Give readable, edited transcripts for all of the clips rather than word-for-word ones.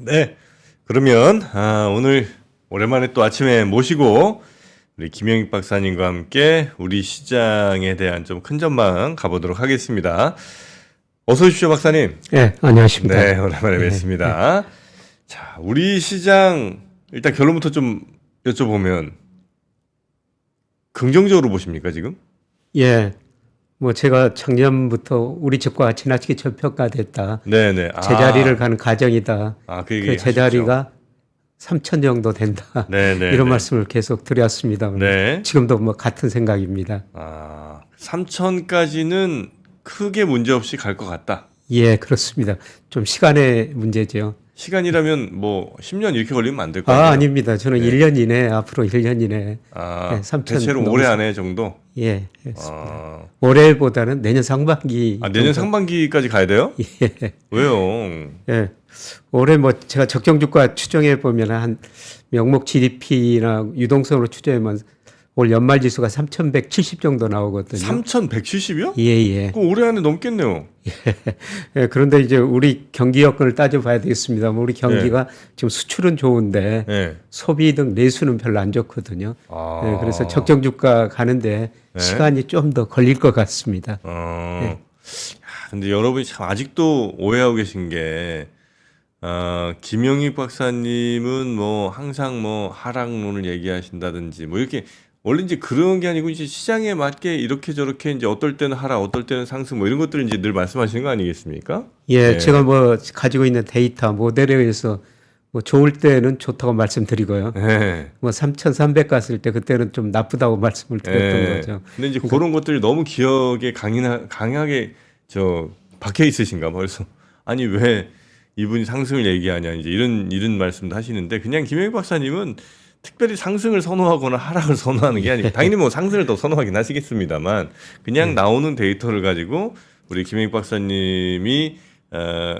네. 그러면 오늘 오랜만에 또 아침에 모시고 우리 김영익 박사님과 함께 우리 시장에 대한 좀 큰 전망 가보도록 하겠습니다. 어서 오십시오, 박사님. 네, 안녕하십니까. 네, 오랜만에 뵙습니다. 자, 우리 시장 일단 결론부터 좀 여쭤보면 긍정적으로 보십니까, 지금? 예, 뭐 제가 작년부터 우리 집과 지나치게 저평가됐다. 네네. 제자리를 가는 가정이다. 그 얘기 그 제자리가 3천 정도 된다. 네네. 이런 말씀을 계속 드렸습니다. 네. 지금도 뭐 같은 생각입니다. 3천까지는 크게 문제 없이 갈 것 같다. 예, 그렇습니다. 좀 시간의 문제죠. 시간이라면 뭐 10년 이렇게 걸리면 안 될 거 아니에요? 아닙니다. 저는 1년 이내, 앞으로 1년 이내. 네, 3천 대체로 올해 안에 정도? 예, 그렇습니다. 올해보다는 내년 상반기. 내년 상반기까지 가야 돼요? 예. 왜요? 예. 올해 뭐 제가 적정주가 추정해 보면 한 명목 GDP나 유동성으로 추정하면 올 연말 지수가 3,170 정도 나오거든요. 3,170이요? 예, 예. 그럼 올해 안에 넘겠네요. 예. 그런데 이제 우리 경기 여건을 따져봐야 되겠습니다. 우리 경기가 지금 수출은 좋은데 네. 소비 등 내수는 별로 안 좋거든요. 예, 그래서 적정주가 가는데 시간이 좀 더 걸릴 것 같습니다. 근데 여러분이 참 아직도 오해하고 계신 게 김영익 박사님은 뭐 항상 뭐 하락론을 얘기하신다든지 뭐 이렇게 원래 이제 그런 게 아니고 이제 시장에 맞게 이렇게 저렇게 이제 어떨 때는 하락, 어떨 때는 상승 뭐 이런 것들을 이제 늘 말씀하시는 거 아니겠습니까? 예, 제가 뭐 가지고 있는 데이터 모델에 의해서 뭐 좋을 때는 좋다고 말씀드리고요. 네. 뭐 3,300 갔을 때 그때는 좀 나쁘다고 말씀을 드렸던 거죠. 근데 이제 그런 것들이 너무 기억에 강하게 박혀 있으신가 봐. 그래서 아니 왜 이분이 상승을 얘기하냐 이제 이런 말씀도 하시는데 그냥 김영익 박사님은 특별히 상승을 선호하거나 하락을 선호하는 게 아니고 당연히 뭐 상승을 더 선호하긴 하시겠습니다만 그냥 나오는 데이터를 가지고 우리 김영익 박사님이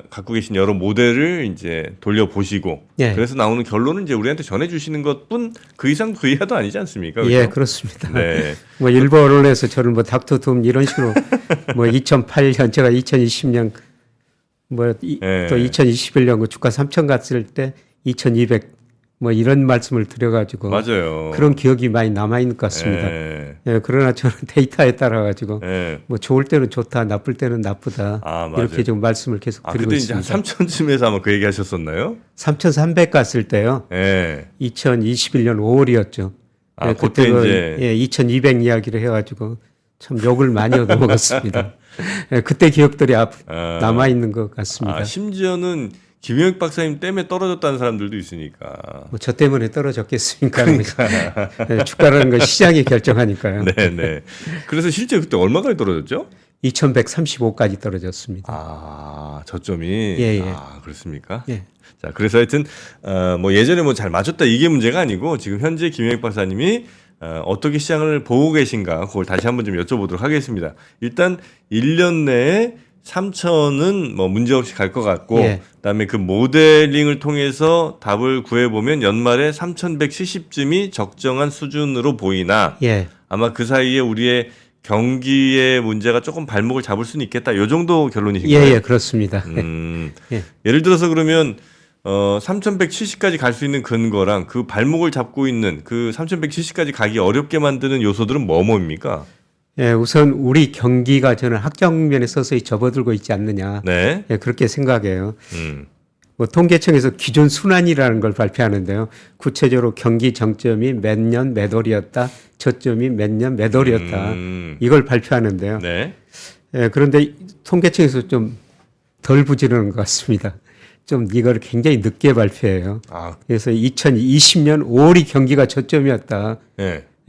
갖고 계신 여러 모델을 이제 돌려보시고 그래서 나오는 결론은 이제 우리한테 전해주시는 것뿐 그 이상 그 이하도 아니지 않습니까? 그렇죠? 예, 그렇습니다. 네. 뭐 일부 언론에서 저를 뭐 닥터둠 이런 식으로 뭐 2008년 제가 2020년 뭐 또 2021년 그 주가 3천 갔을 때 2,200 뭐 이런 말씀을 드려가지고 맞아요. 그런 기억이 많이 남아 있는 것 같습니다. 예, 그러나 저는 데이터에 따라 가지고 뭐 좋을 때는 좋다, 나쁠 때는 나쁘다 이렇게 좀 말씀을 계속 드리고 그때 있습니다. 이제 한 3천쯤에서 아마 그 얘기하셨었나요? 3,300 갔을 때요. 2021년 5월이었죠. 그때 이제 2,200 이야기를 해가지고 참 욕을 많이 얻어먹었습니다. 그때 기억들이 남아 있는 것 같습니다. 심지어는 김영익 박사님 때문에 떨어졌다는 사람들도 있으니까. 뭐 저 때문에 떨어졌겠습니까? 주가라는 건 시장이 결정하니까요. 네네. 그래서 실제 그때 얼마까지 떨어졌죠? 2,135까지 떨어졌습니다. 저점이. 예. 그렇습니까? 예. 자, 그래서 하여튼 뭐 예전에 뭐 잘 맞췄다 이게 문제가 아니고 지금 현재 김영익 박사님이 어떻게 시장을 보고 계신가 그걸 다시 한번 좀 여쭤보도록 하겠습니다. 일단 1년 내에 3천은 뭐 문제 없이 갈 것 같고 그다음에 그 모델링을 통해서 답을 구해보면 연말에 3,170쯤이 적정한 수준으로 보이나 아마 그 사이에 우리의 경기의 문제가 조금 발목을 잡을 수는 있겠다. 이 정도 결론이신가요? 예, 그렇습니다. 예를 들어서 그러면 3,170까지 갈 수 있는 근거랑 그 발목을 잡고 있는 그 3,170까지 가기 어렵게 만드는 요소들은 뭐입니까? 예, 우선 우리 경기가 저는 확정면에 서서히 접어들고 있지 않느냐. 그렇게 생각해요. 뭐 통계청에서 기존 순환이라는 걸 발표하는데요. 구체적으로 경기 정점이 몇 년 몇 월이었다, 저점이 몇 년 몇 월이었다. 이걸 발표하는데요. 그런데 통계청에서 좀 덜 부지런한 것 같습니다. 좀 이걸 굉장히 늦게 발표해요. 그래서 2020년 5월이 경기가 저점이었다.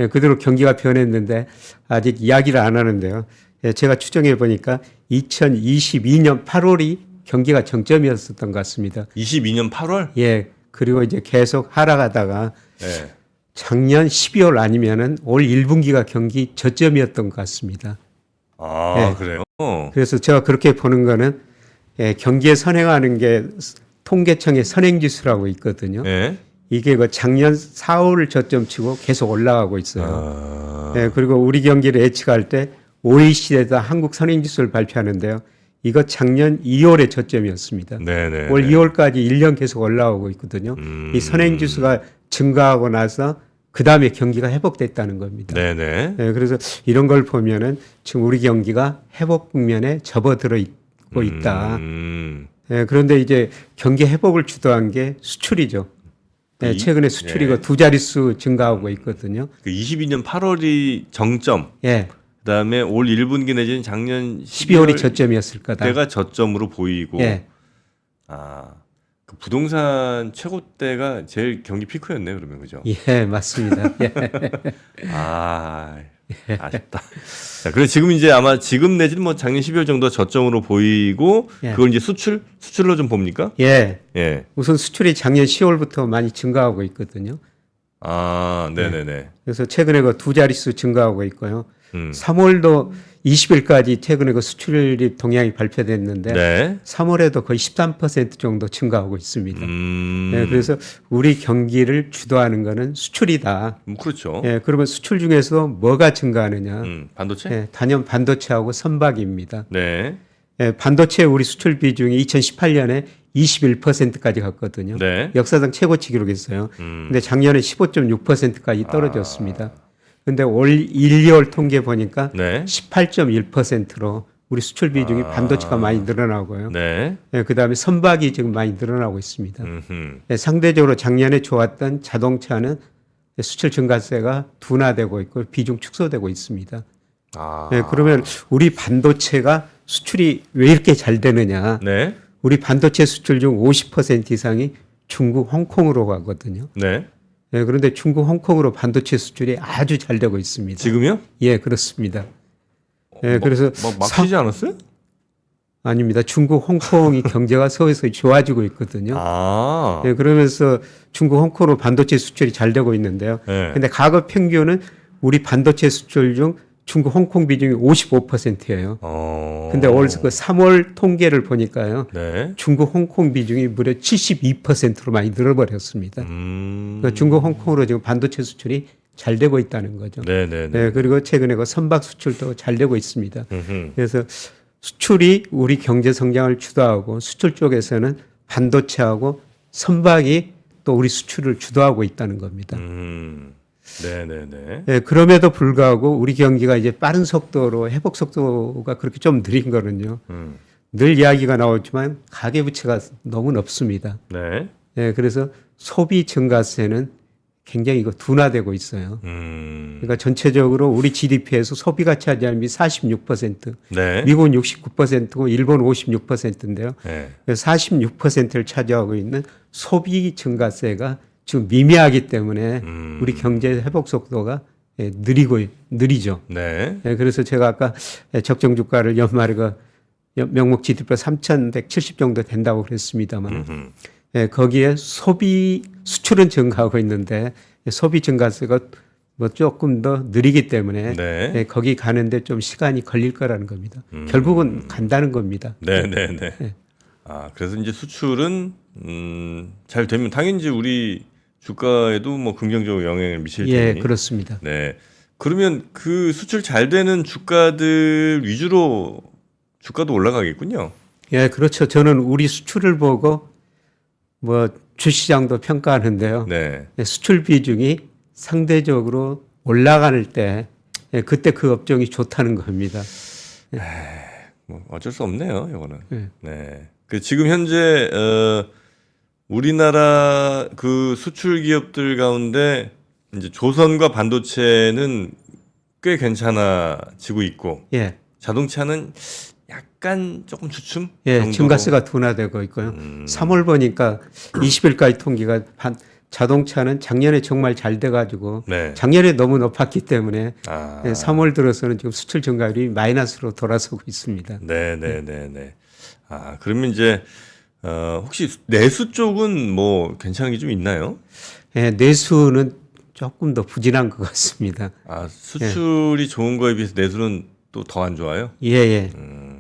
그대로 경기가 변했는데 아직 이야기를 안 하는데요. 제가 추정해 보니까 2022년 8월이 경기가 정점이었었던 것 같습니다. 22년 8월? 예. 그리고 이제 계속 하락하다가 작년 12월 아니면은 올 1분기가 경기 저점이었던 것 같습니다. 그래요? 그래서 제가 그렇게 보는 거는 경기에 선행하는 게 통계청의 선행지수라고 있거든요. 이게 그 작년 4월 저점치고 계속 올라가고 있어요. 그리고 우리 경기를 예측할 때 OECD에다 한국 선행지수를 발표하는데요. 이거 작년 2월에 저점이었습니다. 네네. 올 2월까지 1년 계속 올라오고 있거든요. 이 선행지수가 증가하고 나서 그 다음에 경기가 회복됐다는 겁니다. 네네. 네, 그래서 이런 걸 보면은 지금 우리 경기가 회복 국면에 접어들어 있고 있다. 네, 그런데 이제 경기 회복을 주도한 게 수출이죠. 네, 최근에 수출이 예. 두 자릿수 증가하고 있거든요. 그 22년 8월이 정점. 예. 그다음에 올 1분기 내지는 작년 12월이 저점이었을 거다. 때가 저점으로 보이고. 예. 그 부동산 최고 때가 제일 경기 피크였네요, 그러면 그죠? 예, 맞습니다. 예. 아쉽다. 자, 그래서 지금 이제 아마 지금 내지는 뭐 작년 12월 정도 저점으로 보이고 예. 그걸 이제 수출로 좀 봅니까? 예. 예. 우선 수출이 작년 10월부터 많이 증가하고 있거든요. 네네네. 그래서 최근에 그 두 자릿수 증가하고 있고요. 3월도 20일까지 최근에 그 수출입 동향이 발표됐는데 네. 3월에도 거의 13% 정도 증가하고 있습니다. 네, 그래서 우리 경기를 주도하는 거는 수출이다. 그렇죠. 예, 그러면 수출 중에서 뭐가 증가하느냐? 반도체? 예, 단연 반도체하고 선박입니다. 네. 예, 반도체 우리 수출 비중이 2018년에 21%까지 갔거든요. 네. 역사상 최고치 기록했어요. 근데 작년에 15.6%까지 떨어졌습니다. 근데 올 1, 2월 통계 보니까 네. 18.1%로 우리 수출 비중이 반도체가 많이 늘어나고요. 네. 네, 그다음에 선박이 지금 많이 늘어나고 있습니다. 음흠. 네, 상대적으로 작년에 좋았던 자동차는 수출 증가세가 둔화되고 있고 비중 축소되고 있습니다. 네, 그러면 우리 반도체가 수출이 왜 이렇게 잘 되느냐? 네. 우리 반도체 수출 중 50% 이상이 중국, 홍콩으로 가거든요. 네. 네, 그런데 중국, 홍콩으로 반도체 수출이 아주 잘 되고 있습니다. 지금요? 예, 그렇습니다. 예, 그래서 막히지 않았어요? 아닙니다. 중국, 홍콩이 경제가 서서히 좋아지고 있거든요. 예, 그러면서 중국, 홍콩으로 반도체 수출이 잘 되고 있는데요. 네. 근데 과거 평균은 우리 반도체 수출 중 중국, 홍콩 비중이 55%예요. 근데 올 그 3월 통계를 보니까요. 네. 중국, 홍콩 비중이 무려 72%로 많이 늘어버렸습니다. 그러니까 중국, 홍콩으로 지금 반도체 수출이 잘 되고 있다는 거죠. 네네네. 네, 그리고 최근에 그 선박 수출도 잘 되고 있습니다. 그래서 수출이 우리 경제 성장을 주도하고 수출 쪽에서는 반도체하고 선박이 또 우리 수출을 주도하고 있다는 겁니다. 네네네. 네, 그럼에도 불구하고 우리 경기가 이제 빠른 속도로 회복 속도가 그렇게 좀 느린 거는요. 늘 이야기가 나오지만 가계부채가 너무 높습니다. 네. 네, 그래서 소비 증가세는 굉장히 이거 둔화되고 있어요. 그러니까 전체적으로 우리 GDP에서 소비가 차지하는 비 46%, 네. 미국은 69%고 일본 56%인데요. 네. 46%를 차지하고 있는 소비 증가세가 지금 미미하기 때문에 우리 경제 회복 속도가 느리죠. 네. 그래서 제가 아까 적정 주가를 연말에 그 명목 GDP가 3,170 정도 된다고 그랬습니다만 거기에 소비 수출은 증가하고 있는데 소비 증가세가 뭐 조금 더 느리기 때문에 네. 거기 가는데 좀 시간이 걸릴 거라는 겁니다. 결국은 간다는 겁니다. 네네네. 네. 그래서 이제 수출은 잘 되면 당연히 이제 우리 주가에도 뭐 긍정적으로 영향을 미칠 테니. 예, 그렇습니다. 네. 그러면 그 수출 잘 되는 주가들 위주로 주가도 올라가겠군요. 예, 그렇죠. 저는 우리 수출을 보고 뭐 주시장도 평가하는데요. 네. 수출 비중이 상대적으로 올라갈 때 그때 그 업종이 좋다는 겁니다. 뭐 어쩔 수 없네요, 이거는. 네. 네. 그 지금 현재 우리나라 그 수출 기업들 가운데 이제 조선과 반도체는 꽤 괜찮아지고 있고 예. 자동차는 약간 조금 주춤? 예, 정도로. 증가세가 둔화되고 있고요. 3월 보니까 20일까지 통계가 자동차는 작년에 정말 잘 돼가지고 네. 작년에 너무 높았기 때문에 아. 3월 들어서는 지금 수출 증가율이 마이너스로 돌아서고 있습니다. 네네네네. 그러면 이제 혹시 내수 쪽은 뭐 괜찮은 게 좀 있나요? 예, 내수는 조금 더 부진한 것 같습니다. 수출이 좋은 거에 비해서 내수는 또 더 안 좋아요? 예, 예.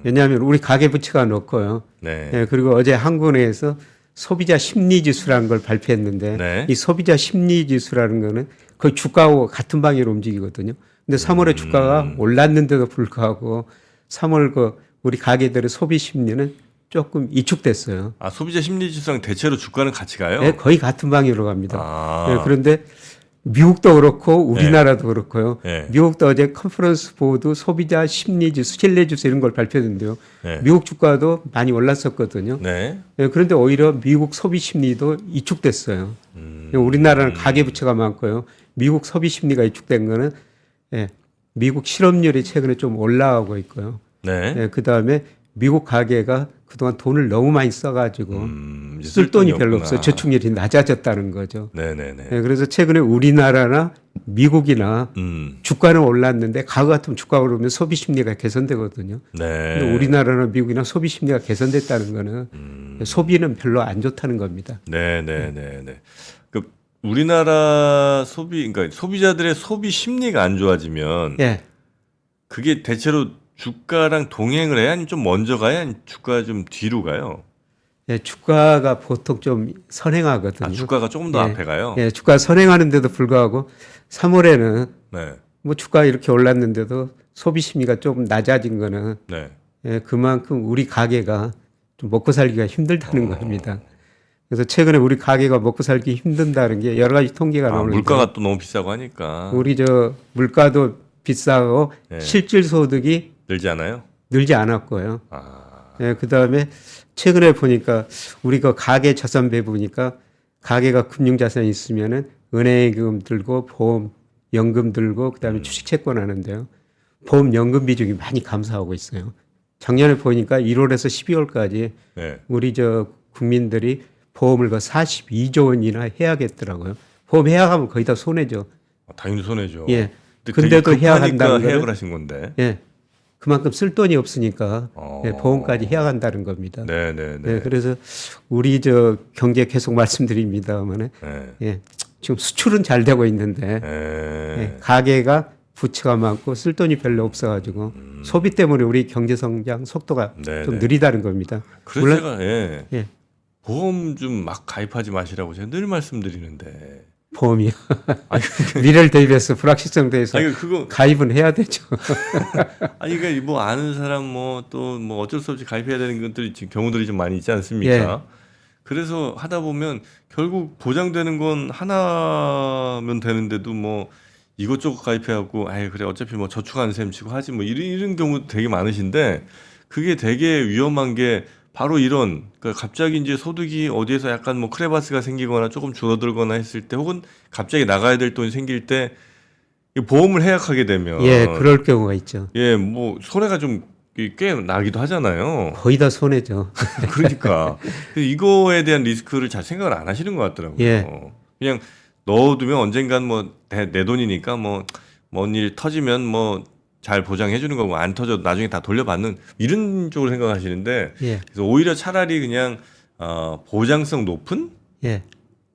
왜냐하면 우리 가계부채가 높고요. 네. 예, 그리고 어제 한국은행에서 소비자 심리지수라는 걸 발표했는데 네. 이 소비자 심리지수라는 거는 거의 주가하고 같은 방향으로 움직이거든요. 근데 3월에 주가가 올랐는데도 불구하고 3월 그 우리 가게들의 소비 심리는 조금 위축됐어요. 아, 소비자 심리 지수랑 대체로 주가는 같이 가요? 네, 거의 같은 방향으로 갑니다. 아. 네, 그런데 미국도 그렇고 우리나라도 그렇고요. 네. 미국도 어제 컨퍼런스 보드 소비자 심리지수, 신뢰지수 이런 걸 발표했는데요. 네. 미국 주가도 많이 올랐었거든요. 네. 네, 그런데 오히려 미국 소비 심리도 위축됐어요. 우리나라는 가계부채가 많고요. 미국 소비 심리가 위축된 거는 예, 미국 실업률이 최근에 좀 올라가고 있고요. 네. 예, 그다음에 미국 가계가 그동안 돈을 너무 많이 써가지고 이제 쓸 돈이 별로 없구나. 없어요. 저축률이 낮아졌다는 거죠. 네네네. 예, 그래서 최근에 우리나라나 미국이나 주가는 올랐는데 과거 같으면 주가가 오르면 소비 심리가 개선되거든요. 네. 근데 우리나라나 미국이나 소비 심리가 개선됐다는 거는 소비는 별로 안 좋다는 겁니다. 네네네네. 그 우리나라 그러니까 소비자들의 소비 심리가 안 좋아지면 예. 그게 대체로 주가랑 동행을 해야 아니면 좀 먼저 가야 아니면 주가 좀 뒤로 가요? 예, 주가가 보통 좀 선행하거든요. 아, 주가가 조금 더 예. 앞에 가요? 예, 주가 선행하는데도 불구하고 3월에는 네. 뭐 주가 이렇게 올랐는데도 소비 심리가 조금 낮아진 거는 네. 예, 그만큼 우리 가게가 좀 먹고 살기가 힘들다는 겁니다. 그래서 최근에 우리 가게가 먹고 살기 힘든다는 게 여러 가지 통계가 아, 나오는데 물가가 또 너무 비싸고 하니까 우리 저 물가도 비싸고 네. 실질 소득이 늘지 않아요? 늘지 않았고요. 아, 예, 그다음에 최근에 보니까 우리가 가계 자산배 보니까 가계가 금융자산이 있으면은 은행금 들고 보험 연금 들고 그다음에 주식 채권 하는데요. 보험 연금 비중이 많이 감소하고 있어요. 작년에 보니까 1월에서 12월까지 네. 우리 저 국민들이 보험을 그 42조 원이나 해야겠더라고요. 보험 해약하면 거의 다 손해죠. 당연히 손해죠. 예. 근데 근데도 그게 해약한다는 급하니까 해약을 거는 하신 건데. 예. 그만큼 쓸 돈이 없으니까 예, 보험까지 해약한다는 겁니다. 네네네. 예, 그래서 우리 저 경제 계속 말씀드립니다만은 네. 예, 지금 수출은 잘 되고 있는데 네. 예, 가계가 부채가 많고 쓸 돈이 별로 없어가지고 소비 때문에 우리 경제 성장 속도가 네네. 좀 느리다는 겁니다. 그래서 물론 제가 예. 예. 보험 좀 막 가입하지 마시라고 제가 늘 말씀드리는데. 보험이요. 아니, 미래를 대비해서 불확실성 대해서 아니 그거 가입은 해야 되죠. 아니 그러니까 뭐 아는 사람 뭐 또 뭐 어쩔 수 없이 가입해야 되는 것들이 지금 경우들이 좀 많이 있지 않습니까? 예. 그래서 하다 보면 결국 보장되는 건 하나면 되는데도 뭐 이것저것 가입해갖고 아이 그래 어차피 뭐 저축하는 셈 치고 하지 뭐 이런 경우 되게 많으신데 그게 되게 위험한 게 바로 이런 그러니까 갑자기 이제 소득이 어디에서 약간 뭐 크레바스가 생기거나 조금 줄어들거나 했을 때 혹은 갑자기 나가야 될 돈이 생길 때 이 보험을 해약하게 되면 예, 그럴 경우가 있죠. 예, 뭐 손해가 좀 꽤 나기도 하잖아요. 거의 다 손해죠. 그러니까 이거에 대한 리스크를 잘 생각을 안 하시는 것 같더라고요. 예. 그냥 넣어두면 언젠간 뭐 내 돈이니까 뭐 뭔 일 터지면 뭐 잘 보장해 주는 거고 안 터져도 나중에 다 돌려받는 이런 쪽으로 생각하시는데 예, 그래서 오히려 차라리 그냥 보장성 높은 예,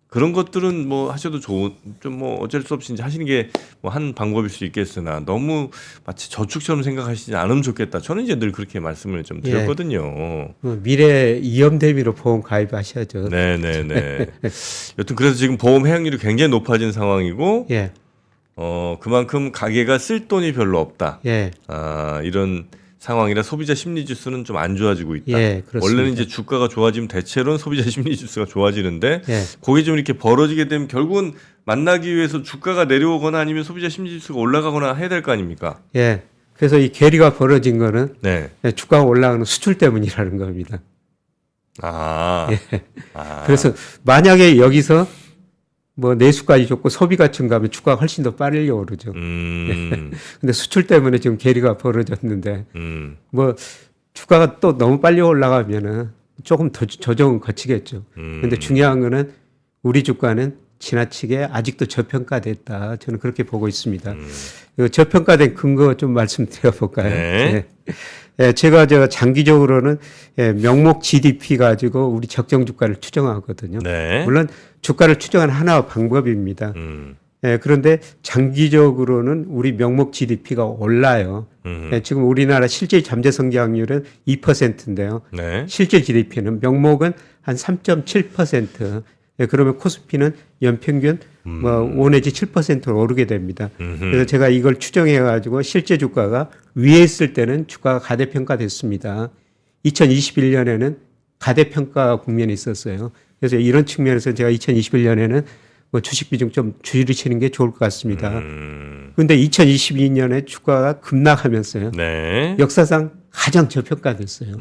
그런 것들은 뭐 하셔도 좋은 좀 뭐 어쩔 수 없이 이제 하시는 게 뭐 한 방법일 수 있겠으나 너무 마치 저축처럼 생각하시지 않으면 좋겠다. 저는 이제 늘 그렇게 말씀을 좀 예. 드렸거든요. 미래 위험 대비로 보험 가입하셔야죠. 네네네. 여튼 그래서 지금 보험 해약률이 굉장히 높아진 상황이고 예, 그만큼 가게가 쓸 돈이 별로 없다. 예, 이런 상황이라 소비자 심리 지수는 좀 안 좋아지고 있다. 예, 그렇습니다. 원래는 이제 주가가 좋아지면 대체로는 소비자 심리 지수가 좋아지는데 예, 그게 좀 이렇게 벌어지게 되면 결국은 만나기 위해서 주가가 내려오거나 아니면 소비자 심리 지수가 올라가거나 해야 될 거 아닙니까? 예. 그래서 이 괴리가 벌어진 거는 네. 주가가 올라가는 수출 때문이라는 겁니다. 아. 예. 아. 그래서 만약에 여기서 뭐 내수까지 좋고 소비가 증가하면 주가가 훨씬 더 빨리 오르죠. 근데 수출 때문에 지금 괴리가 벌어졌는데 뭐 주가가 또 너무 빨리 올라가면은 조금 더 조정은 거치겠죠. 근데 중요한 거는 우리 주가는 지나치게 아직도 저평가됐다. 저는 그렇게 보고 있습니다. 그 저평가된 근거 좀 말씀드려 볼까요? 네. 예, 제가 장기적으로는 예, 명목 GDP 가지고 우리 적정 주가를 추정하거든요. 네. 물론 주가를 추정하는 하나의 방법입니다. 예, 그런데 장기적으로는 우리 명목 GDP가 올라요. 예, 지금 우리나라 실질 잠재 성장률은 2%인데요. 네. 실질 GDP는 명목은 한 3.7%. 예, 그러면 코스피는 연평균 뭐 5 내지 7%로 오르게 됩니다. 그래서 제가 이걸 추정해 가지고 실제 주가가 위에 있을 때는 주가가 가대평가됐습니다. 2021년에는 가대평가 국면이 있었어요. 그래서 이런 측면에서 제가 2021년에는 뭐 주식 비중 좀 줄이시는 게 좋을 것 같습니다. 그런데 2022년에 주가가 급락하면서요. 네. 역사상 가장 저평가됐어요.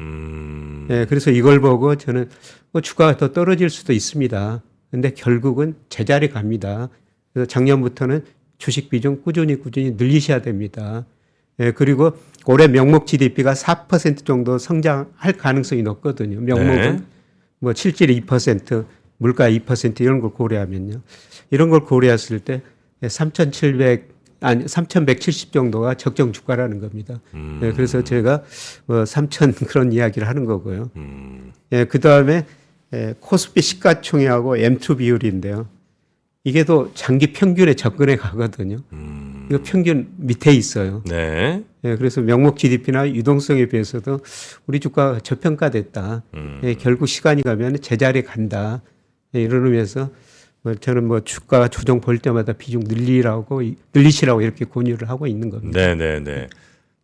네, 그래서 이걸 보고 저는 뭐 주가가 더 떨어질 수도 있습니다. 근데 결국은 제자리 갑니다. 그래서 작년부터는 주식 비중 꾸준히 늘리셔야 됩니다. 예, 그리고 올해 명목 GDP가 4% 정도 성장할 가능성이 높거든요. 명목은 네. 뭐 실질 2%, 물가 2% 이런 걸 고려하면요. 이런 걸 고려했을 때 3,170 정도가 적정 주가라는 겁니다. 예, 그래서 제가 3,000 그런 이야기를 하는 거고요. 예, 그 다음에 코스피 시가총액하고 M2 비율인데요. 이게 또 장기 평균에 접근해 가거든요. 이거 평균 밑에 있어요. 네. 예, 그래서 명목 GDP나 유동성에 비해서도 우리 주가가 저평가됐다. 예, 결국 시간이 가면 제자리에 간다. 예, 이런 의미에서 저는 뭐 주가가 조정 볼 때마다 비중 늘리시라고 이렇게 권유를 하고 있는 겁니다. 네, 네, 네.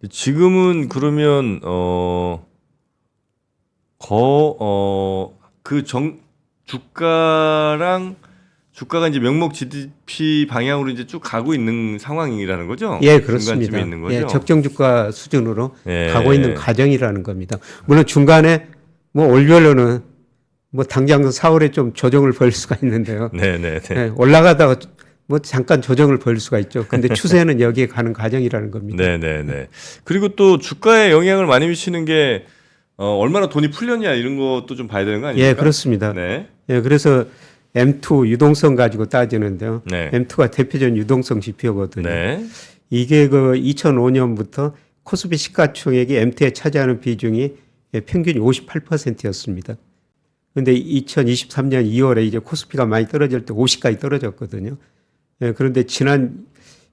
지금은 그러면 주가가 이제 명목 GDP 방향으로 이제 쭉 가고 있는 상황이라는 거죠? 예, 그렇습니다. 중간쯤에 있는 거죠? 예, 적정 주가 수준으로 예. 가고 있는 과정이라는 겁니다. 물론 중간에 뭐 올별로는 뭐 당장 4월에 좀 조정을 보일 수가 있는데요. 네, 네, 네. 예, 올라가다가 뭐 잠깐 조정을 보일 수가 있죠. 근데 추세는 여기에 가는 과정이라는 겁니다. 네, 네, 네. 그리고 또 주가에 영향을 많이 미치는 게 얼마나 돈이 풀렸냐 이런 것도 좀 봐야 되는 거 아닙니까? 예, 그렇습니다. 네. 예, 그래서 M2 유동성 가지고 따지는데요. 네. M2가 대표적인 유동성 지표거든요. 네. 이게 그 2005년부터 코스피 시가총액이 M2에 차지하는 비중이 평균이 58%였습니다. 그런데 2023년 2월에 이제 코스피가 많이 떨어질 때 50까지 떨어졌거든요. 예, 그런데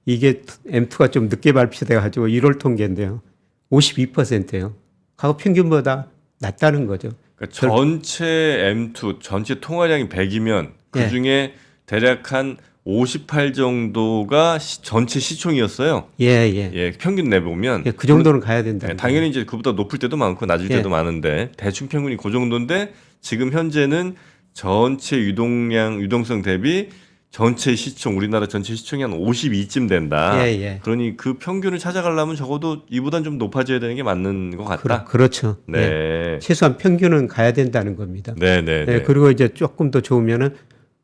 이게 M2가 좀 늦게 발표돼 가지고 1월 통계인데요. 52%예요. 과거 평균보다 낮다는 거죠. 그러니까 전체 M2 전체 통화량이 100이면 그 중에 대략 한 58 정도가 전체 시총이었어요. 예, 예. 예, 평균 내보면 예, 그 정도는 가야 된다. 네, 당연히 이제 그보다 높을 때도 많고 낮을 때도 많은데 대충 평균이 그 정도인데 지금 현재는 전체 유동성 대비 전체 시총 우리나라 전체 시총이 한 52쯤 된다. 예, 예. 그러니 그 평균을 찾아가려면 적어도 이보단 좀 높아져야 되는 게 맞는 것 같다. 그렇죠. 네. 예. 최소한 평균은 가야 된다는 겁니다. 네, 네, 네. 그리고 이제 조금 더 좋으면은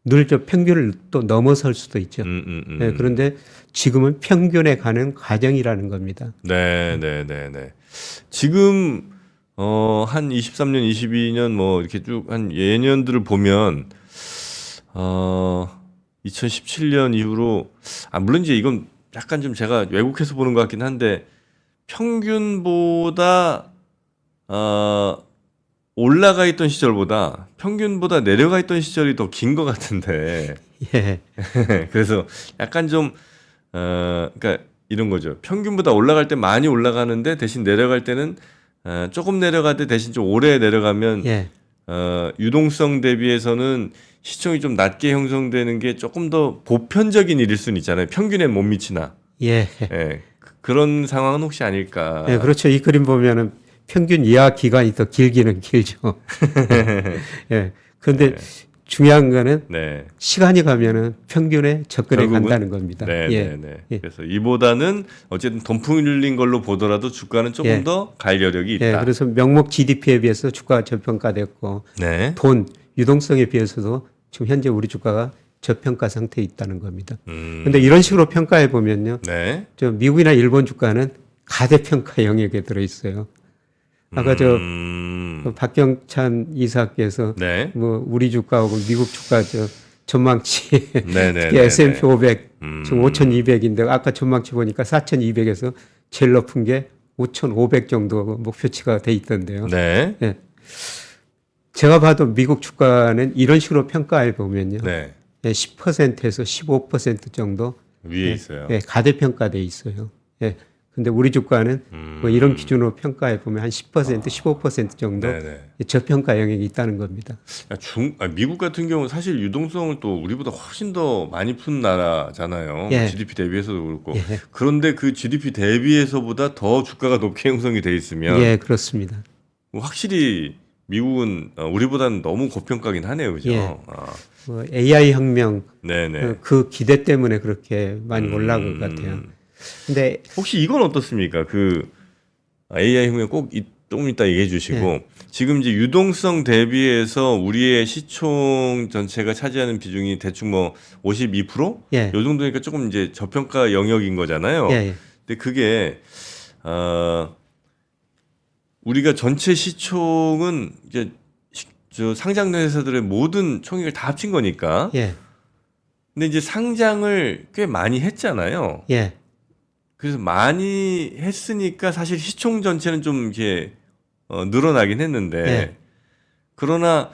늘 저 평균을 또 넘어설 수도 있죠. 예, 그런데 지금은 평균에 가는 과정이라는 겁니다. 네, 네, 네, 네. 지금 한 23년, 22년 뭐 이렇게 쭉 한 예년들을 보면 2017년 이후로 물론 이제 이건 약간 좀 제가 왜곡해서 보는 것 같긴 한데 평균보다 올라가 있던 시절보다 평균보다 내려가 있던 시절이 더 긴 것 같은데 예. 그래서 약간 좀 그러니까 이런 거죠. 평균보다 올라갈 때 많이 올라가는데 대신 내려갈 때는 조금 내려갈 때 대신 좀 오래 내려가면 예. 유동성 대비해서는 시총이 좀 낮게 형성되는 게 조금 더 보편적인 일일 수는 있잖아요. 평균에 못 미치나. 예. 예. 그런 상황은 혹시 아닐까. 예, 그렇죠. 이 그림 보면은 평균 이하 기간이 더 길기는 길죠. 예. 그런데 중요한 거는 네. 시간이 가면은 평균에 접근해 결국은? 간다는 겁니다. 네, 예. 네, 네. 예. 그래서 이보다는 어쨌든 돈 풀린 걸로 보더라도 주가는 조금 예. 더 갈 여력이 있다. 예, 그래서 명목 GDP에 비해서 주가가 저평가됐고 네. 돈 유동성에 비해서도 지금 현재 우리 주가가 저평가 상태에 있다는 겁니다. 그런데 이런 식으로 평가해 보면요, 네. 저 미국이나 일본 주가는 가대평가 영역에 들어 있어요. 아까 박경찬 이사께서 네. 뭐 우리 주가하고 미국 주가 전망치 네, 네, 특히 네, S&P 네. 500 지금 5,200인데 아까 전망치 보니까 4,200에서 제일 높은 게 5,500 정도 목표치가 돼 있던데요. 네. 예. 제가 봐도 미국 주가는 이런 식으로 평가해 보면요. 네. 10%에서 15% 정도 위에 있어요. 가대평가돼 있어요. 예. 근데 우리 주가는 뭐 이런 기준으로 평가해 보면 한 10%, 15% 정도 네네. 저평가 영역이 있다는 겁니다. 미국 같은 경우는 사실 유동성을 또 우리보다 훨씬 더 많이 푼 나라잖아요. 예. GDP 대비해서도 그렇고. 예. 그런데 그 GDP 대비해서보다 더 주가가 높게 형성이 돼 있으면 예, 그렇습니다. 확실히 미국은 우리보다는 너무 고평가긴 하네요, 그죠? 예. AI 혁명 네네. 그 기대 때문에 그렇게 많이 올라간 것 같아요. 근데 혹시 이건 어떻습니까? 그 AI 혁명 꼭 조금 이따 얘기해 주시고 지금 이제 유동성 대비해서 우리의 시총 전체가 차지하는 비중이 대충 뭐 52%? 예. 요 정도니까 조금 이제 저평가 영역인 거잖아요. 예, 예. 근데 그게 우리가 전체 시총은 이제 저 상장된 회사들의 모든 총액을 다 합친 거니까. 예. 근데 이제 상장을 꽤 많이 했잖아요. 예. 그래서 많이 했으니까 사실 시총 전체는 좀 이렇게 늘어나긴 했는데 예. 그러나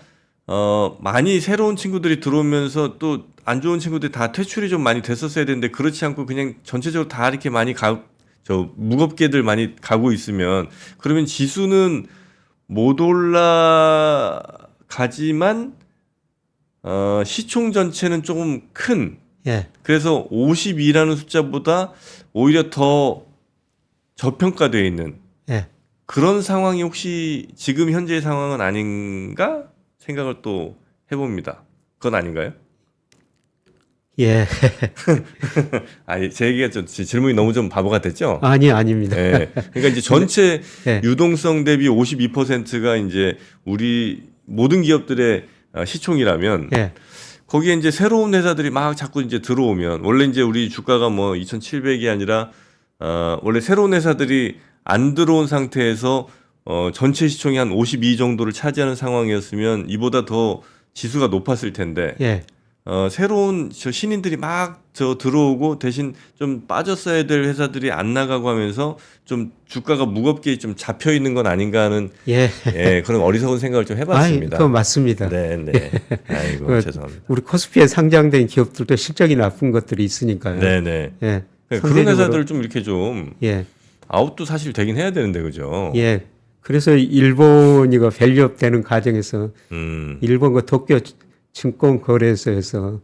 많이 새로운 친구들이 들어오면서 또 안 좋은 친구들이 다 퇴출이 좀 많이 됐었어야 되는데 그렇지 않고 그냥 전체적으로 다 이렇게 많이 무겁게들 많이 가고 있으면 그러면 지수는 못 올라가지만 시총 전체는 조금 큰 예. 그래서 52라는 숫자보다 오히려 더 저평가되어 있는 예. 그런 상황이 혹시 지금 현재의 상황은 아닌가 생각을 또 해봅니다. 그건 아닌가요? 예. 아니 제 얘기가 좀 질문이 너무 좀 바보 같았죠? 아닙니다. 네. 그러니까 이제 전체 네. 유동성 대비 52%가 이제 우리 모든 기업들의 시총이라면 예. 거기에 이제 새로운 회사들이 막 자꾸 이제 들어오면 원래 이제 우리 주가가 뭐 2,700이 아니라 원래 새로운 회사들이 안 들어온 상태에서 전체 시총이 한 52 정도를 차지하는 상황이었으면 이보다 더 지수가 높았을 텐데 예. 새로운 신인들이 막 들어오고 대신 좀 빠졌어야 될 회사들이 안 나가고 하면서 좀 주가가 무겁게 좀 잡혀 있는 건 아닌가 하는 예. 그런 어리석은 생각을 좀 해봤습니다. 그거 맞습니다. 네, 네. 아이고 죄송합니다. 우리 코스피에 상장된 기업들도 실적이 나쁜 것들이 있으니까요. 네, 네. 예. 그런 회사들 좀 이렇게 좀 예. 아웃도 사실 되긴 해야 되는데 그죠? 예. 그래서 일본이가 밸류업 되는 과정에서 일본 그 도쿄 증권거래소에서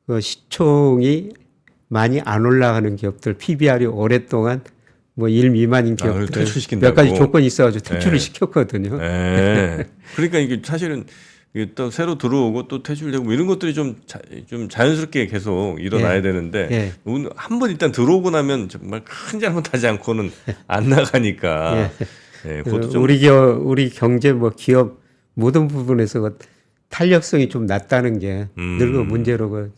그 시총이 많이 안 올라가는 기업들 PBR이 오랫동안 뭐 1 미만인 기업들 퇴출시킨다고. 몇 가지 조건이 있어가지고 퇴출을 네. 시켰거든요. 네. 그러니까 이게 사실은 이게 또 새로 들어오고 또 퇴출되고 뭐 이런 것들이 좀 자연스럽게 계속 일어나야 되는데 한 번 일단 들어오고 나면 정말 큰 잘못하지 않고는 안 나가니까. 네, 그것도 좀 우리 경제 뭐 기업 모든 부분에서 탄력성이 좀 낮다는 게 늘 그 문제로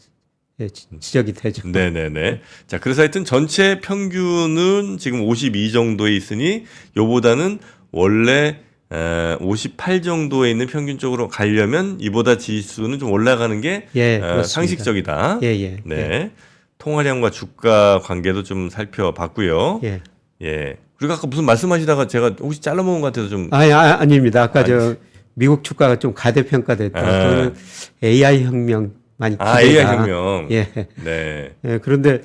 지적이 되죠. 네네네. 자, 그래서 하여튼 전체 평균은 지금 52 정도에 있으니 요보다는 원래 58 정도에 있는 평균적으로 가려면 이보다 지수는 좀 올라가는 게 상식적이다. 네. 통화량과 주가 관계도 좀 살펴봤고요. 예. 그리고 아까 무슨 말씀하시다가 제가 혹시 잘라먹은 것 같아서 좀 아닙니다. 아까 미국 주가가 좀 가대평가됐다. 저는 AI 혁명 많이 기대다. AI 혁명. 예. 네. 예. 그런데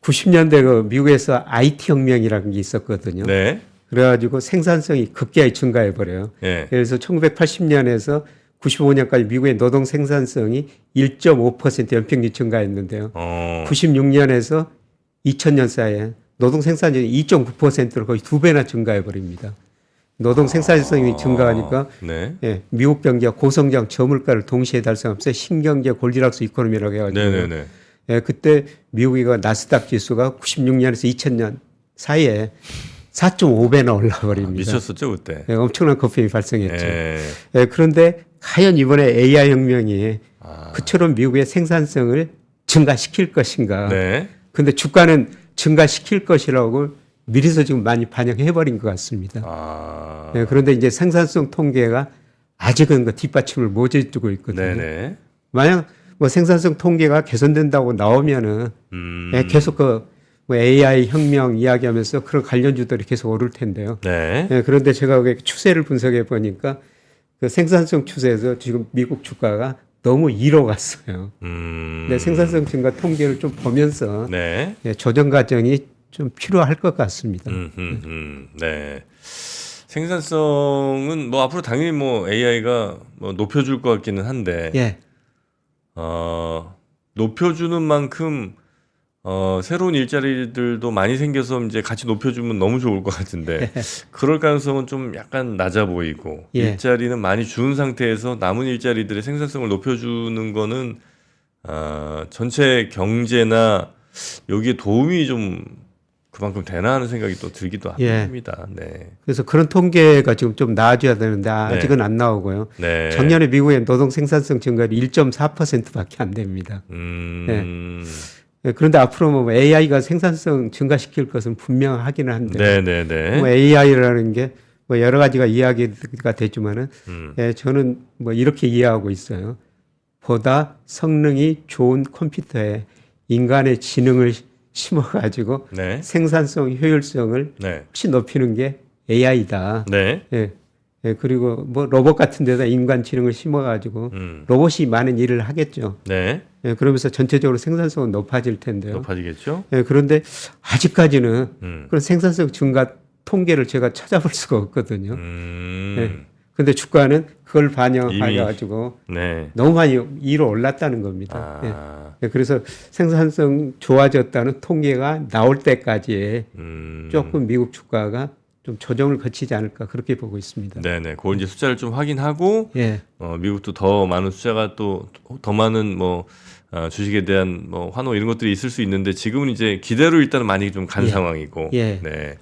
90년대 그 미국에서 IT 혁명이라는 게 있었거든요. 네. 그래가지고 생산성이 급격히 증가해 버려요. 네. 그래서 1980년에서 95년까지 미국의 노동 생산성이 1.5% 연평균 증가했는데요. 96년에서 2000년 사이에 노동 생산량이 2.9%로 거의 2배나 증가해 버립니다. 노동 생산성이 증가하니까 미국 경제가 고성장 저물가를 동시에 달성하면서 신경제 골디락스 이코노미라고 해가지고 그때 미국이 나스닥 지수가 96년에서 2000년 사이에 4.5배나 올라가 버립니다. 미쳤었죠 그때. 엄청난 거품이 발생했죠. 그런데 과연 이번에 AI 혁명이 그처럼 미국의 생산성을 증가시킬 것인가. 근데 주가는 증가시킬 것이라고 미리서 지금 많이 반영해버린 것 같습니다. 그런데 이제 생산성 통계가 아직은 그 뒷받침을 못 해주고 있거든요. 만약 뭐 생산성 통계가 개선된다고 나오면은 계속 뭐 AI 혁명 이야기하면서 그런 관련주들이 계속 오를 텐데요. 그런데 제가 추세를 분석해 보니까 그 생산성 추세에서 지금 미국 주가가 너무 이로 갔어요. 근데 생산성 증가 통계를 좀 보면서 조정 과정이 좀 필요할 것 같습니다. 네. 생산성은 뭐 앞으로 당연히 뭐 AI가 뭐 높여줄 것 같기는 한데, 예, 높여주는 만큼 새로운 일자리들도 많이 생겨서 이제 같이 높여주면 너무 좋을 것 같은데 그럴 가능성은 좀 약간 낮아 보이고 예. 일자리는 많이 준 상태에서 남은 일자리들의 생산성을 높여주는 거는 전체 경제나 여기에 도움이 좀 그만큼 되나 하는 생각이 또 들기도 예. 합니다. 네. 그래서 그런 통계가 지금 좀 나와줘야 되는데 아직은 네. 안 나오고요. 네. 작년에 미국의 노동 생산성 증가율이 1.4%밖에 안 됩니다. 예, 그런데 앞으로 뭐 AI가 생산성 증가시킬 것은 분명하기는 한데 네네네. 뭐 AI라는 게 뭐 여러 가지가 이야기가 되지만은 예, 저는 뭐 이렇게 이해하고 있어요. 보다 성능이 좋은 컴퓨터에 인간의 지능을 심어가지고 네. 생산성, 효율성을 네. 훨씬 높이는 게 AI다. 네. 예, 예, 그리고 뭐 로봇 같은 데다 인간 지능을 심어가지고 로봇이 많은 일을 하겠죠. 네. 예, 그러면서 전체적으로 생산성은 높아질 텐데요. 높아지겠죠? 예, 그런데 아직까지는 그런 생산성 증가 통계를 제가 찾아볼 수가 없거든요. 예, 근데 주가는 그걸 반영해가지고 네. 너무 많이 위로 올랐다는 겁니다. 아. 예, 그래서 생산성 좋아졌다는 통계가 나올 때까지 조금 미국 주가가 좀 조정을 거치지 않을까 그렇게 보고 있습니다. 네네. 그걸 이제 숫자를 좀 확인하고 예, 미국도 더 많은 숫자가 또 더 많은 뭐 주식에 대한 뭐 환호 이런 것들이 있을 수 있는데 지금은 이제 기대로 일단은 많이 좀 간 예. 상황이고. 예. 네.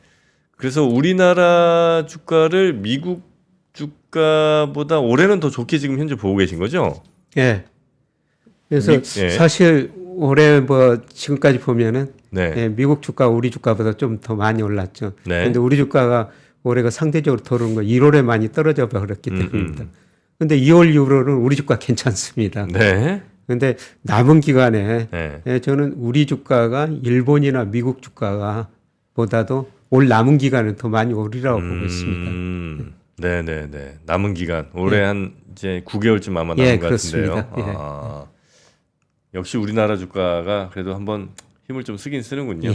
그래서 우리나라 주가를 미국 주가보다 올해는 더 좋게 지금 현재 보고 계신 거죠? 예. 그래서 예. 사실 올해 뭐 지금까지 보면은 네. 예, 미국 주가 우리 주가보다 좀 더 많이 올랐죠. 네. 그런데 우리 주가가 올해가 상대적으로 더 오른 거 1월에 많이 떨어져 버렸기 때문입니다. 근데 2월 이후로는 우리 주가 괜찮습니다. 네. 근데 남은 기간에 네. 예, 저는 우리 주가가 일본이나 미국 주가가 보다도 올 남은 기간은 더 많이 오리라고 보고 있습니다. 네네네. 남은 기간 올해 한 이제 9개월쯤 아마 남은 예, 것 같은데요. 그렇습니다. 역시 우리나라 주가가 그래도 한번 힘을 좀 쓰긴 쓰는군요.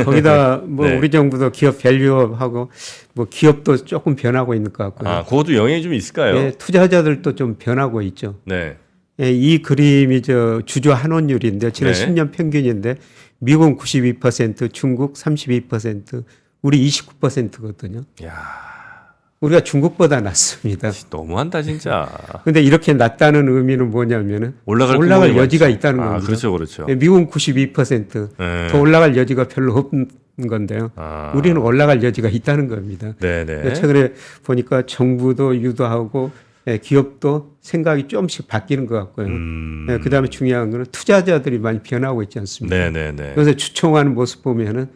거기다 뭐 네. 우리 정부도 기업 밸류업하고 뭐 기업도 조금 변하고 있는 것 같고요. 아, 그것도 영향이 좀 있을까요? 예, 투자자들도 좀 변하고 있죠. 네. 예, 이 그림이 저 주주 환원율인데 지난 네. 10년 평균인데 미국은 92%, 중국 32%, 우리 29%거든요. 야, 우리가 중국보다 낮습니다. 너무한다 진짜. 근데 이렇게 낮다는 의미는 뭐냐면은 올라갈 여지가 많죠. 있다는 아, 겁니다. 그렇죠, 그렇죠. 예, 미국은 92%, 네. 더 올라갈 여지가 별로 없는 건데요. 아. 우리는 올라갈 여지가 있다는 겁니다. 네네. 최근에 보니까 정부도 유도하고 예, 기업도 생각이 조금씩 바뀌는 것 같고요. 예, 그다음에 중요한 거는 투자자들이 많이 변하고 있지 않습니까? 네네네. 그래서 주총하는 모습 보면은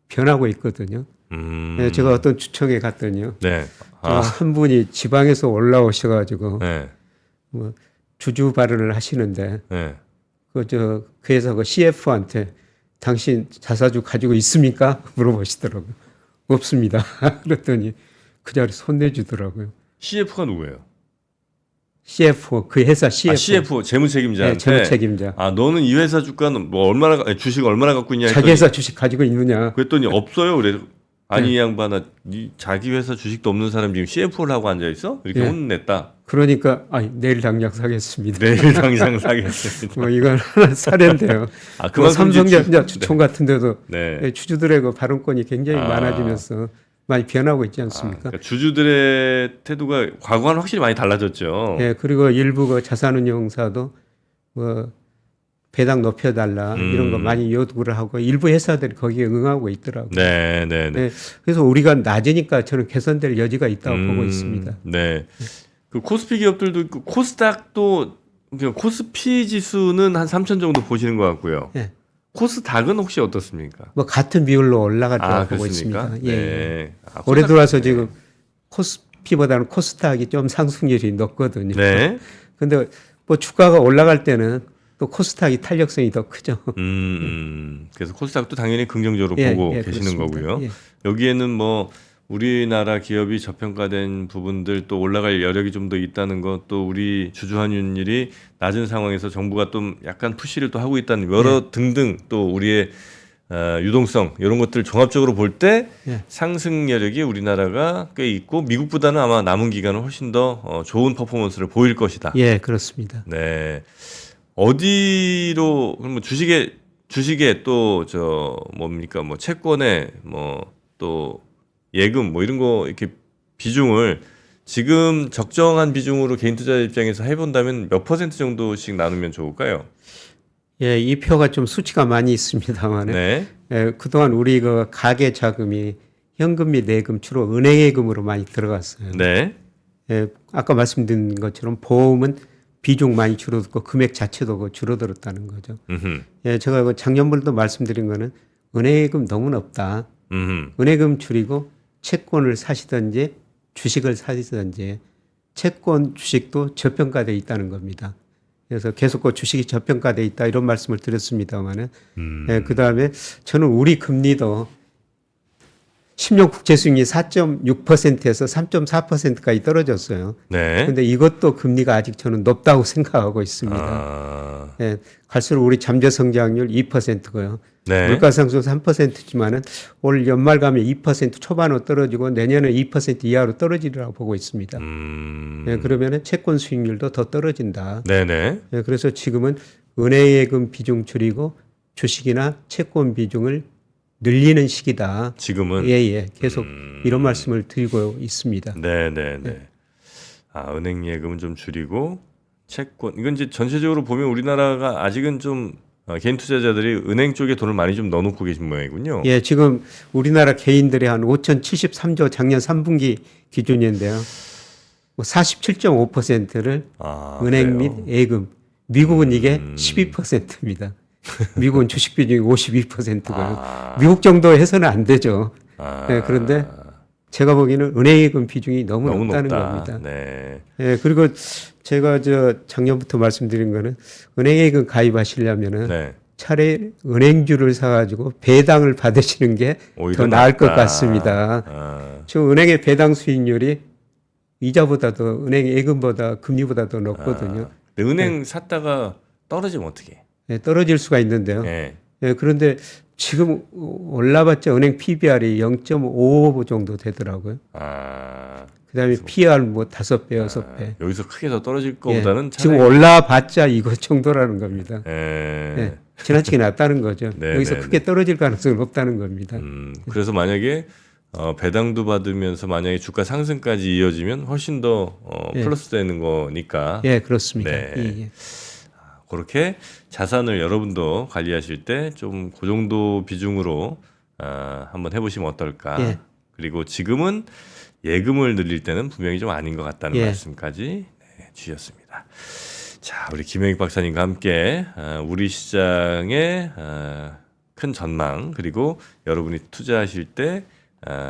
변하고 있거든요. 음. 예, 제가 어떤 주총에 갔더니요. 네. 한 분이 지방에서 올라오셔가지고 네. 뭐 주주 발언을 하시는데 네. 그 회사 그 CF한테 당신 자사주 가지고 있습니까? 물어보시더라고요. 없습니다. 그랬더니 그 자리에 손 내주더라고요. CF가 누구예요? CF 그 회사 CF. 아, CF 재무 책임자한테. 네, 재무 책임자. 아, 너는 이 회사 주가는 뭐 얼마나 주식 얼마나 갖고 있냐 했더니 자기 회사 주식 가지고 있느냐? 그랬더니 없어요. 그래. 아니 네. 이 양반아, 자기 회사 주식도 없는 사람 지금 CF를 하고 앉아 있어? 이렇게 네. 혼냈다. 그러니까 내일 당장 사겠습니다. 내일 당장 사겠습니다. 뭐 이건 하나 사례인데요. 아, 뭐 그만큼 삼성전자 이제 주총 같은 데도 네. 주주들의 그 발언권이 굉장히 아. 많아지면서 많이 변하고 있지 아, 않습니까? 그러니까 주주들의 태도가 과거와는 확실히 많이 달라졌죠. 예, 그리고 일부 그 자산운용사도 뭐 배당 높여달라 이런 거 많이 요구를 하고 일부 회사들이 거기에 응하고 있더라고요. 네, 네, 네. 예, 그래서 우리가 낮으니까 저는 개선될 여지가 있다고 보고 있습니다. 네. 그 코스피 기업들도 있고 코스닥도 그러니까 코스피 지수는 한 3천 정도 보시는 것 같고요. 예. 코스닥은 혹시 어떻습니까? 뭐 같은 비율로 올라갈 거라고 보고 그렇습니까? 있습니다. 예. 네. 아, 올해 코스닥- 들어와서 지금 코스피보다는 코스닥이 좀 상승률이 높거든요. 네. 근데 뭐 주가가 올라갈 때는 또 코스닥이 탄력성이 더 크죠. 그래서 코스닥도 당연히 긍정적으로 예, 보고 예, 계시는 그렇습니다. 거고요. 예. 여기에는 뭐 우리나라 기업이 저평가된 부분들 또 올라갈 여력이 좀 더 있다는 것, 또 우리 주주 환율이 낮은 상황에서 정부가 좀 약간 푸시를 또 하고 있다는 여러 등등 또 우리의 유동성 이런 것들 종합적으로 볼 때 예. 상승 여력이 우리나라가 꽤 있고 미국보다는 아마 남은 기간은 훨씬 더 좋은 퍼포먼스를 보일 것이다. 예, 그렇습니다. 네. 어디로 그럼 주식에 또 뭡니까 뭐 채권에 뭐 또 예금 뭐 이런 거 이렇게 비중을 지금 적정한 비중으로 개인 투자 입장에서 해본다면 몇 퍼센트 정도씩 나누면 좋을까요? 예, 이 표가 좀 수치가 많이 있습니다만, 네. 예, 그동안 우리 그 가계 자금이 현금 및 예금 주로 은행 예금으로 많이 들어갔어요. 네. 예, 아까 말씀드린 것처럼 보험은 비중 많이 줄어들고 금액 자체도 그 줄어들었다는 거죠. 음흠. 예, 제가 그 작년부터 말씀드린 거는 은행 예금 너무 높다. 은행금 줄이고 채권을 사시든지 주식을 사시든지 채권 주식도 저평가돼 있다는 겁니다. 그래서 계속 그 주식이 저평가돼 있다 이런 말씀을 드렸습니다만은 예, 그다음에 저는 우리 금리도 10년 국채 수익률이 4.6%에서 3.4%까지 떨어졌어요. 네. 그런데 이것도 금리가 아직 저는 높다고 생각하고 있습니다. 아, 예, 갈수록 우리 잠재 성장률 2%고요. 네. 물가 상승 3%지만은 올 연말 가면 2% 초반으로 떨어지고 내년에 2% 이하로 떨어지리라고 보고 있습니다. 예, 그러면은 채권 수익률도 더 떨어진다. 네네. 예, 그래서 지금은 은행예금 비중 줄이고 주식이나 채권 비중을 늘리는 시기다. 지금은 예, 계속 이런 말씀을 드리고 있습니다. 네네네. 아, 은행 예금은 좀 줄이고 채권 이건 이제 전체적으로 보면 우리나라가 아직은 좀 개인 투자자들이 은행 쪽에 돈을 많이 좀 넣어놓고 계신 모양이군요. 예, 지금 우리나라 개인들이 한 5,073조 작년 3분기 기준인데요. 뭐 47.5%를 은행 및 그래요? 예금. 미국은 이게 12%입니다. 미국은 주식 비중이 52%고요. 미국 정도 해서는 안 되죠. 예, 그런데 제가 보기에는 은행 예금 비중이 너무 높다는 높다. 겁니다. 네. 예, 그리고 제가 작년부터 말씀드린 거는 은행 예금 가입하시려면은 네. 차라리 은행주를 사가지고 배당을 받으시는 게 오히려 더 나을 것 낫다. 같습니다. 아, 지금 은행의 배당 수익률이 이자보다도 은행 예금보다 금리보다 더 높거든요. 근데 은행 샀다가 떨어지면 어떻게? 예, 떨어질 수가 있는데요. 네. 예, 그런데 지금 올라봤자 은행 PBR이 0.55 정도 되더라고요. 아, 그다음에 PR 뭐 5배, 6배. 여기서 크게 더 떨어질 거보다는 지금 차라리 올라봤자 이거 정도라는 겁니다. 예. 예, 지나치게 낮다는 거죠. 네, 여기서 네, 크게 떨어질 가능성은 없다는 겁니다. 그래서 만약에 배당도 받으면서 만약에 주가 상승까지 이어지면 훨씬 더 예. 플러스 되는 거니까 예, 그렇습니다. 네. 예. 그렇게 자산을 여러분도 관리하실 때 좀 그 정도 비중으로 한번 해보시면 어떨까. 예. 그리고 지금은 예금을 늘릴 때는 분명히 좀 아닌 것 같다는 예. 말씀까지 주셨습니다. 자, 우리 김영익 박사님과 함께 우리 시장의 큰 전망 그리고 여러분이 투자하실 때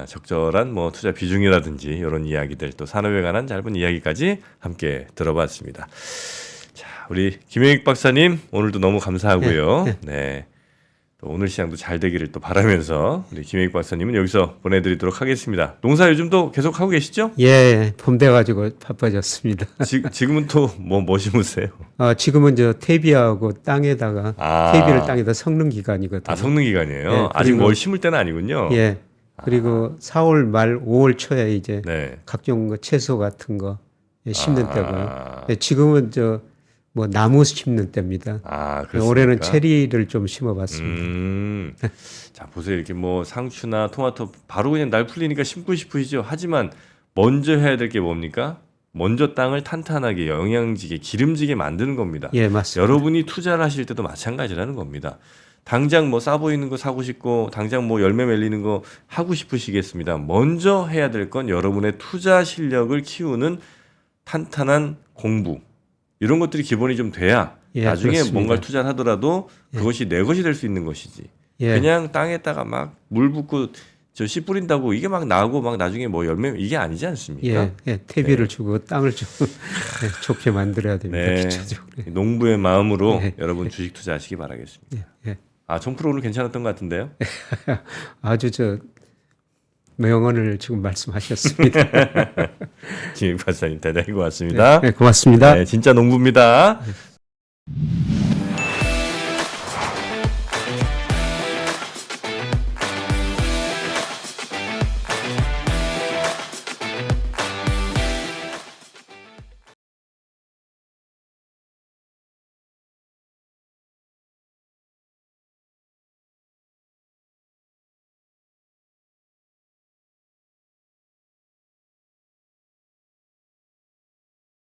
적절한 뭐 투자 비중이라든지 이런 이야기들 또 산업에 관한 짧은 이야기까지 함께 들어봤습니다. 자, 우리 김영익 박사님 오늘도 너무 감사하고요. 네. 또 오늘 시장도 잘 되기를 또 바라면서 우리 김영익 박사님은 여기서 보내드리도록 하겠습니다. 농사 요즘도 계속 하고 계시죠? 예, 봄 돼가지고 바빠졌습니다. 지금은 또 뭐 심으세요? 지금은 태비하고 땅에다가 태비를 땅에다 섞는 기간이거든요. 아, 섞는 기간이에요. 예, 아직 그리고- 뭘 심을 때는 아니군요. 예. 그리고 4월 말 5월 초에 이제 네. 각종 거 채소 같은 거 심는 아. 때고요. 예, 지금은 뭐 나무 심는 때입니다. 그렇습니까? 올해는 체리를 좀 심어봤습니다. 자, 보세요. 이렇게 뭐 상추나 토마토 바로 그냥 날 풀리니까 심고 싶으시죠. 하지만 먼저 해야 될 게 뭡니까? 먼저 땅을 탄탄하게 영양지게 기름지게 만드는 겁니다. 예, 맞습니다. 여러분이 투자를 하실 때도 마찬가지라는 겁니다. 당장 뭐 싸 보이는 거 사고 싶고 당장 뭐 열매 맺리는 거 하고 싶으시겠습니다. 먼저 해야 될 건 여러분의 투자 실력을 키우는 탄탄한 공부. 이런 것들이 기본이 좀 돼야 예, 나중에 그렇습니다. 뭔가를 투자를 하더라도 그것이 내 것이 될 수 있는 것이지. 예. 그냥 땅에다가 막 물 붓고 씨 뿌린다고 이게 막 나고 막 나중에 뭐 열매 이게 아니지 않습니까? 예, 퇴비를 주고 땅을 좀 좋게 만들어야 됩니다. 네. 기초적으로. 농부의 마음으로 네. 여러분 주식 투자하시기 바라겠습니다. 예. 정프로 오늘 괜찮았던 것 같은데요? 아주 명언을 지금 말씀하셨습니다. 김 박사님 대단히 고맙습니다. 네, 고맙습니다. 네, 진짜 농부입니다.